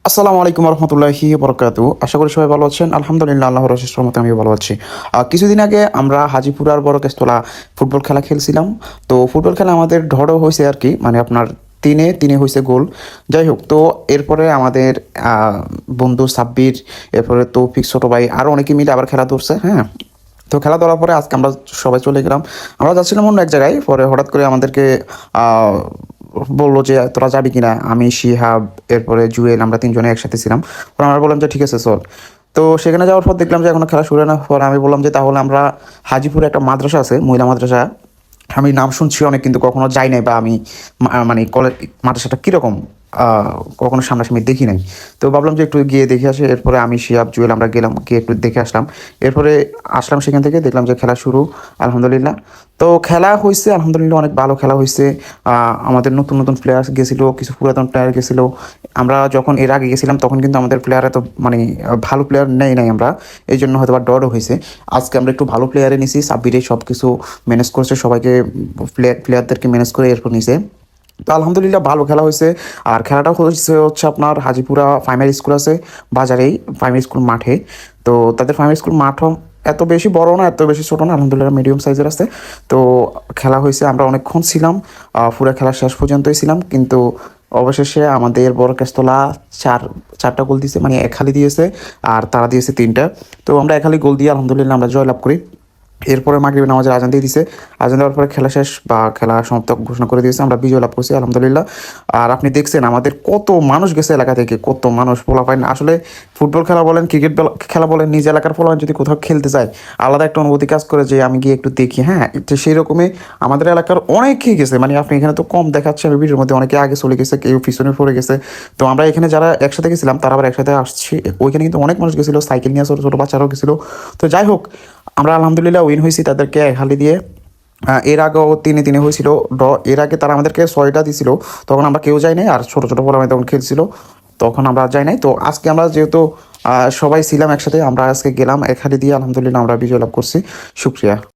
আসসালামু আলাইকুম রহমতুল্লাহি বরকাতু। আশা করি সবাই ভালো আছেন। আলহামদুলিল্লাহ, আল্লাহর অশেষ রহমতে আমিও ভালো আছি। কিছুদিন আগে আমরা হাজিপুরার বড় কেস্তলা ফুটবল খেলা খেলছিলাম। তো ফুটবল খেলা আমাদের ঢড়ও হয়েছে আর কি, মানে আপনার তিনে তিনে হয়েছে গোল। যাই হোক, তো এরপরে আমাদের বন্ধু সাব্বির, এরপরে তৌফিক ছোট ভাই, আরও অনেকে মিলে আবার খেলা ধরছে। হ্যাঁ, তো খেলা ধরার পরে আজকে আমরা সবাই চলে গেলাম। আমরা যাচ্ছিলাম অন্য এক জায়গায়, পরে হঠাৎ করে আমাদেরকে আহ, বললো যে তোরা যাবি কিনা। আমি, শিহাব, এরপরে জুয়েল, আমরা তিনজনে একসাথে ছিলাম। পরে আমরা বললাম যে ঠিক আছে চল। তো সেখানে যাওয়ার পর দেখলাম যে এখনো খেলা শুরু হয় না। পরে আমি বললাম যে তাহলে আমরা হাজিপুরে একটা মাদ্রাসা আছে, মহিলা মাদ্রাসা। আমি নাম শুনছি অনেক, কিন্তু কখনো যাই নাই, বা আমি মানে কলেজ মাদ্রাসাটা কীরকম কখনো সামনাসামনি দেখি নাই। তো ভাবলাম যে একটু গিয়ে দেখে আসি। এরপরে আমি, শিহাব, জুয়েল আমরা গেলাম, গিয়ে একটু দেখে আসলাম। এরপরে আসলাম সেখান থেকে, দেখলাম যে খেলা শুরু। আলহামদুলিল্লাহ। তো খেলা হয়েছে, আলহামদুলিল্লাহ অনেক ভালো খেলা হয়েছে। আমাদের নতুন নতুন প্লেয়ার গেছিলো, কিছু পুরাতন প্লেয়ার গেছিলো। আমরা যখন এর আগে গেছিলাম তখন কিন্তু আমাদের প্লেয়ার এত মানে ভালো প্লেয়ার নেই নাই আমরা, এই জন্য হয়তো বা ডরও হয়েছে। আজকে আমরা একটু ভালো প্লেয়ারে নিছি, সাব্বিরে সব কিছু ম্যানেজ করছে, সবাইকে প্লেয়ারদেরকে ম্যানেজ করে এরপর নিছে। তো আলহামদুলিল্লাহ ভালো খেলা হয়েছে। আর খেলাটাও হচ্ছে আপনার হাজিপুরা প্রাইমারি স্কুল আছে বাজারেই, প্রাইমারি স্কুল মাঠে। তো তাদের প্রাইমারি স্কুল মাঠও এত বেশি বড় না, এত বেশি ছোটো না, আলহামদুলিল্লাহ মিডিয়াম সাইজের আছে। তো খেলা হয়েছে, আমরা অনেকক্ষণ ছিলাম, পুরো খেলা শেষ পর্যন্তই ছিলাম। কিন্তু অবশেষে আমাদের বড়কেস্তলা চারটা গোল দিয়েছে, মানে এক হালি দিয়েছে, আর তারা দিয়েছে তিনটা। তো আমরা এক হালি গোল দিয়ে আলহামদুলিল্লাহ আমরা জয়লাভ করি। এরপরে মাগরিবের নামাজের আজান দিয়ে দিছে। আজান দেওয়ার পরে খেলা শেষ, বা খেলা সমাপ্ত ঘোষণা করে দিয়েছে, আমরা বিজয় লাভ করছি আলহামদুলিল্লাহ। আর আপনি দেখছেন আমাদের কত মানুষ গেছে এলাকা থেকে, কত মানুষ পোলাপাইন। আসলে ফুটবল খেলা বলেন, ক্রিকেট খেলা বলেন, নিজ এলাকার পোলাপাইন যদি কোথাও খেলতে যায়, আলাদা একটা অনুভূতি কাজ করে যে আমি গিয়ে একটু দেখি। হ্যাঁ, তো সেই রকমই আমাদের এলাকার অনেকেই গেছে, মানে আপনি এখানে তো কম দেখাচ্ছে আমি ভিডিওর মধ্যে, অনেকে আগে চলে গেছে, কেউ পিছনে পড়ে গেছে। তো আমরা এখানে যারা একসাথে গেছিলাম তারা আবার একসাথে আসছি। ওইখানে কিন্তু অনেক মানুষ গেছিলো, সাইকেল নিয়ে ছোটো ছোটো বাচ্চারাও গেছিলো। তো যাই হোক, আমরা আলহামদুলিল্লাহ উইন হয়েছি তাদেরকে এক হালি দিয়ে। এর আগেও তিনে তিনে হয়েছিল এর আগে তারা আমাদেরকে 6টা দিছিল, তখন আমরা কেউ যাই নাই। আর ছোটো ছোটো বলে তখন খেলছিল, তখন আমরা যাই নাই। তো আজকে আমরা যেহেতু সবাই ছিলাম একসাথে, আমরা আজকে গেলাম এক হালি দিয়ে, আলহামদুলিল্লাহ আমরা বিজয় লাভ করছি। শুক্রিয়া।